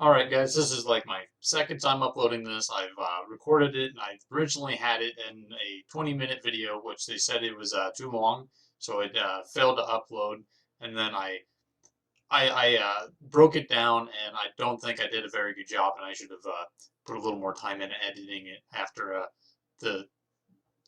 Alright guys, this is like my second time uploading this. I've recorded it and I originally had it in a 20-minute video, which they said it was too long, so it failed to upload. And then I broke it down, and I don't think I did a very good job, and I should have put a little more time in editing it after the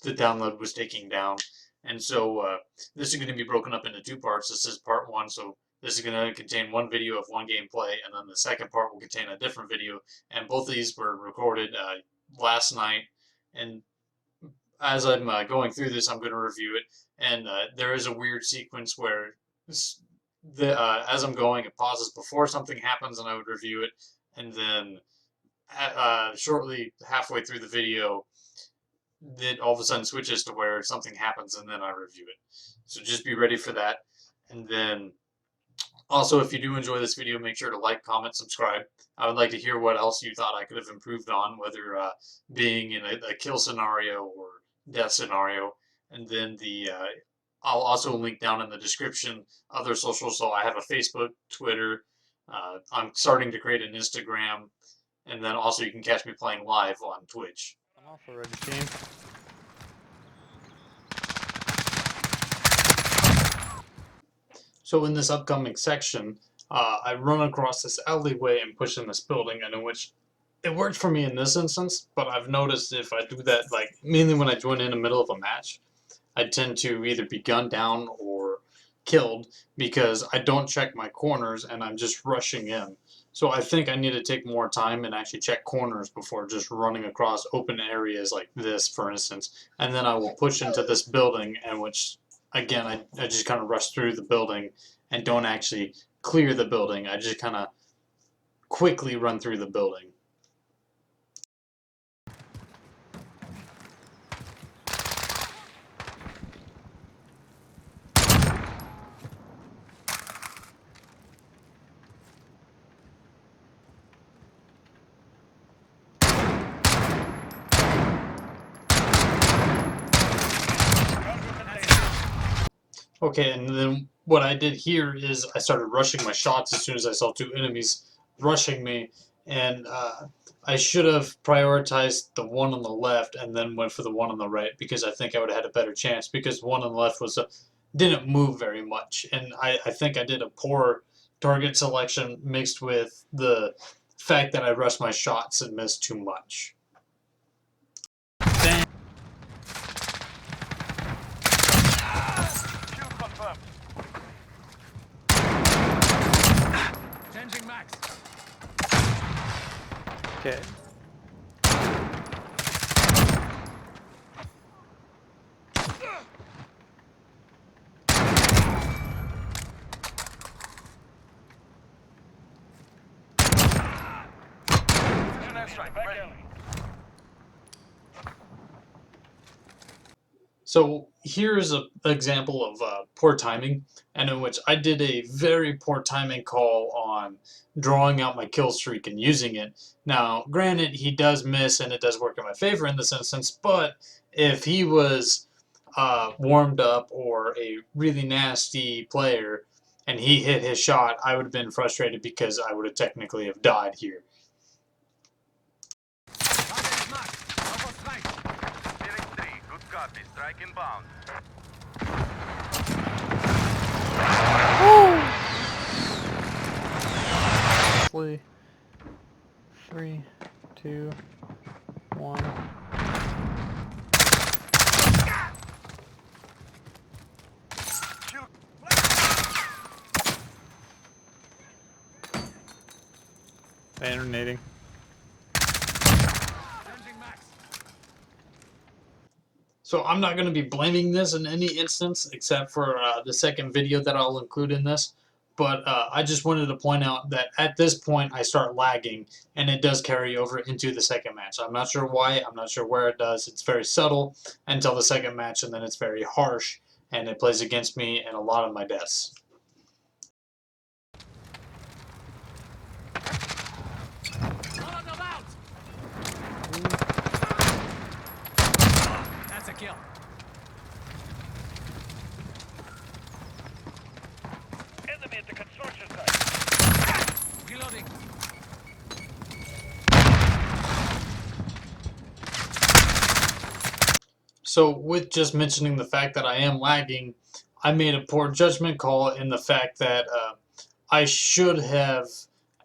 the download was taking down. And so this is going to be broken up into two parts. This is part one, so this is going to contain one video of one gameplay, and then the second part will contain a different video. And both of these were recorded last night. And as I'm going through this, I'm going to review it. And there is a weird sequence where as I'm going, it pauses before something happens, and I would review it. And then shortly halfway through the video, it all of a sudden switches to where something happens and then I review it. So just be ready for that. And then also, if you do enjoy this video, make sure to like, comment, subscribe. I would like to hear what else you thought I could have improved on, whether being in a kill scenario or death scenario. And then I'll also link down in the description other socials. So I have a Facebook, Twitter. I'm starting to create an Instagram. And then also you can catch me playing live on Twitch. I'm off already, team. So in this upcoming section, I run across this alleyway and push in this building, and in which it worked for me in this instance, but I've noticed if I do that, like mainly when I join in the middle of a match, I tend to either be gunned down or killed because I don't check my corners and I'm just rushing in. So I think I need to take more time and actually check corners before just running across open areas like this, for instance. And then I will push into this building, and which, again, I just kind of rush through the building and don't actually clear the building. I just kind of quickly run through the building. Okay, and then what I did here is I started rushing my shots as soon as I saw two enemies rushing me, and I should have prioritized the one on the left and then went for the one on the right, because I think I would have had a better chance, because one on the left didn't move very much, and I think I did a poor target selection mixed with the fact that I rushed my shots and missed too much. Changing max. Okay. So here's an example of poor timing, and in which I did a very poor timing call on drawing out my kill streak and using it. Now, granted, he does miss, and it does work in my favor in this instance, but if he was warmed up or a really nasty player and he hit his shot, I would have been frustrated because I would have technically have died here. Strike inbound. Woo! 3, 2, 1. Alternating. So I'm not going to be blaming this in any instance except for the second video that I'll include in this. But I just wanted to point out that at this point I start lagging, and it does carry over into the second match. I'm not sure why, I'm not sure where it does. It's very subtle until the second match, and then it's very harsh, and it plays against me in a lot of my deaths. That's a kill. Enemy at the construction site. Reloading. So with just mentioning the fact that I am lagging, I made a poor judgment call in the fact that I should have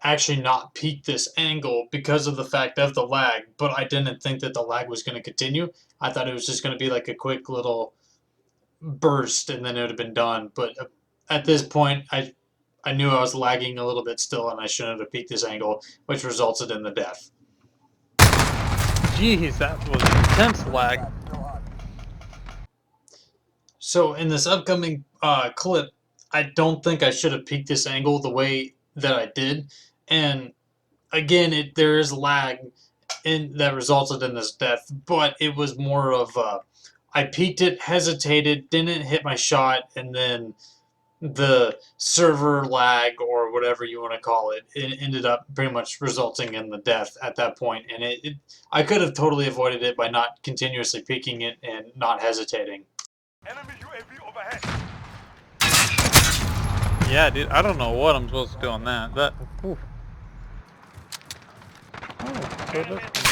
actually not peaked this angle because of the fact of the lag, but I didn't think that the lag was going to continue. I thought it was just going to be like a quick little burst and then it would have been done. But at this point, I knew I was lagging a little bit still and I shouldn't have peaked this angle, which resulted in the death. Jeez, that was intense lag. So in this upcoming clip, I don't think I should have peaked this angle the way that I did. And again, there is lag that resulted in this death, but it was more of I peaked it, hesitated, didn't hit my shot, and then the server lag or whatever you want to call it, it ended up pretty much resulting in the death at that point. And I could have totally avoided it by not continuously peaking it and not hesitating. Enemy UAV overhead. Yeah, dude, I don't know what I'm supposed to do on that. Oof. Oh, so that's...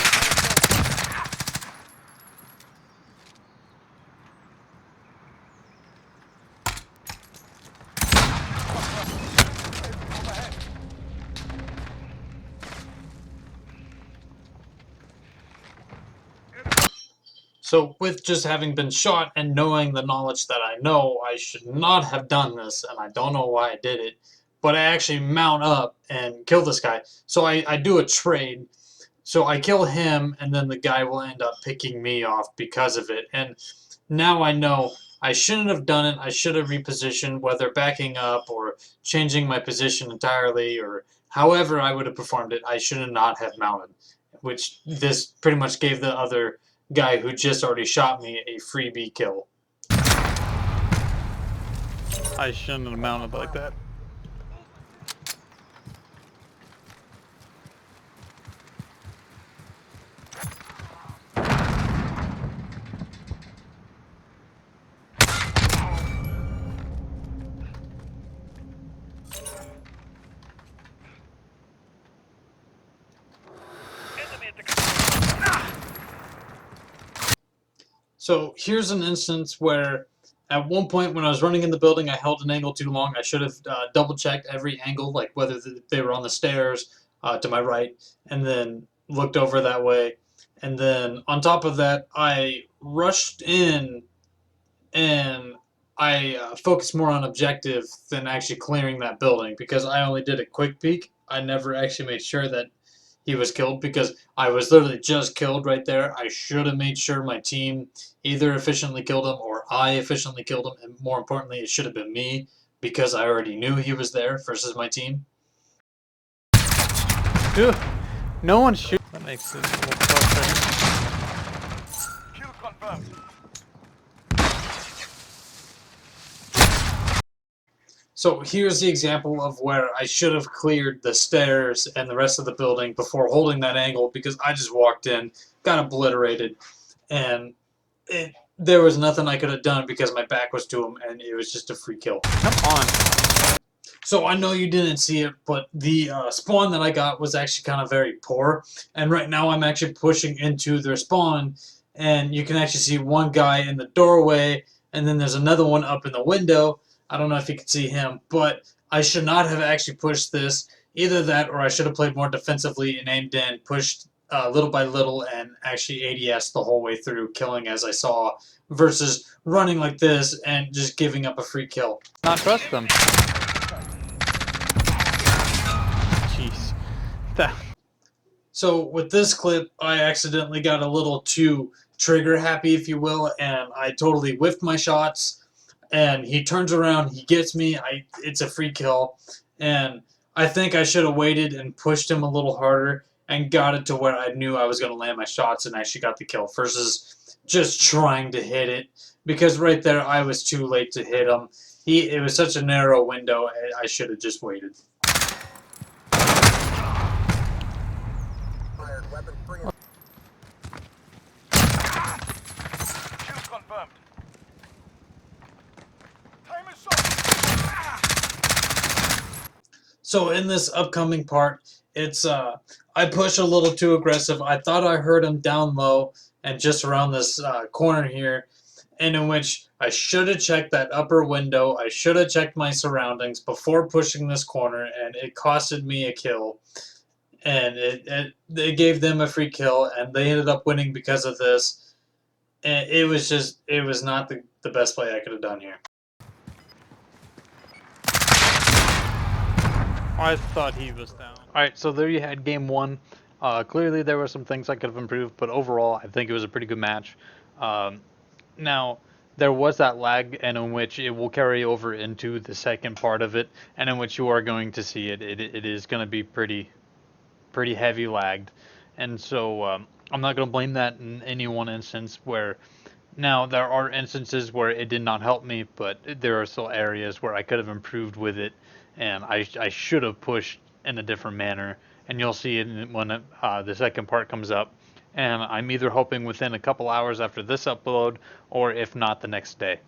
So with just having been shot and knowing the knowledge that I know, I should not have done this, and I don't know why I did it, but I actually mount up and kill this guy. So I do a trade. So I kill him, and then the guy will end up picking me off because of it. And now I know I shouldn't have done it. I should have repositioned, whether backing up or changing my position entirely, or however I would have performed it. I should not have mounted, which this pretty much gave the other guy who just already shot me a freebie kill. I shouldn't have mounted like that. So here's an instance where at one point when I was running in the building, I held an angle too long. I should have double checked every angle, like whether they were on the stairs to my right, and then looked over that way. And then on top of that, I rushed in and I focused more on objective than actually clearing that building because I only did a quick peek. I never actually made sure that he was killed because I was literally just killed right there. I should have made sure my team either efficiently killed him or I efficiently killed him, and more importantly, it should have been me because I already knew he was there versus my team. Dude, no one shoot. That makes it a little frustrating. Kill confirmed. So here's the example of where I should have cleared the stairs and the rest of the building before holding that angle because I just walked in, got obliterated, and there was nothing I could have done because my back was to him and it was just a free kill. Come on. So I know you didn't see it, but the spawn that I got was actually kind of very poor. And right now I'm actually pushing into their spawn, and you can actually see one guy in the doorway, and then there's another one up in the window. I don't know if you can see him, but I should not have actually pushed this. Either that or I should have played more defensively and aimed in, pushed little by little, and actually ADS the whole way through, killing as I saw, versus running like this and just giving up a free kill. Not trust them. Jeez. That. So with this clip, I accidentally got a little too trigger happy, if you will, and I totally whiffed my shots. And he turns around, he gets me. It's a free kill, and I think I should have waited and pushed him a little harder and got it to where I knew I was going to land my shots and actually got the kill versus just trying to hit it, because right there I was too late to hit him. It was such a narrow window. I should have just waited. Kill confirmed. So in this upcoming part, it's I push a little too aggressive. I thought I heard him down low and just around this corner here, and in which I should have checked that upper window. I should have checked my surroundings before pushing this corner, and it costed me a kill. And it gave them a free kill, and they ended up winning because of this. And it was not the best play I could have done here. I thought he was down. Alright, so there you had game one. Clearly there were some things I could have improved, but overall I think it was a pretty good match. Now, there was that lag, and in which it will carry over into the second part of it, and in which you are going to see it. It is going to be pretty heavy lagged, and so I'm not going to blame that in any one instance. Where now there are instances where it did not help me, but there are still areas where I could have improved with it, and I should have pushed in a different manner. And you'll see it when the second part comes up. And I'm either hoping within a couple hours after this upload, or if not, the next day.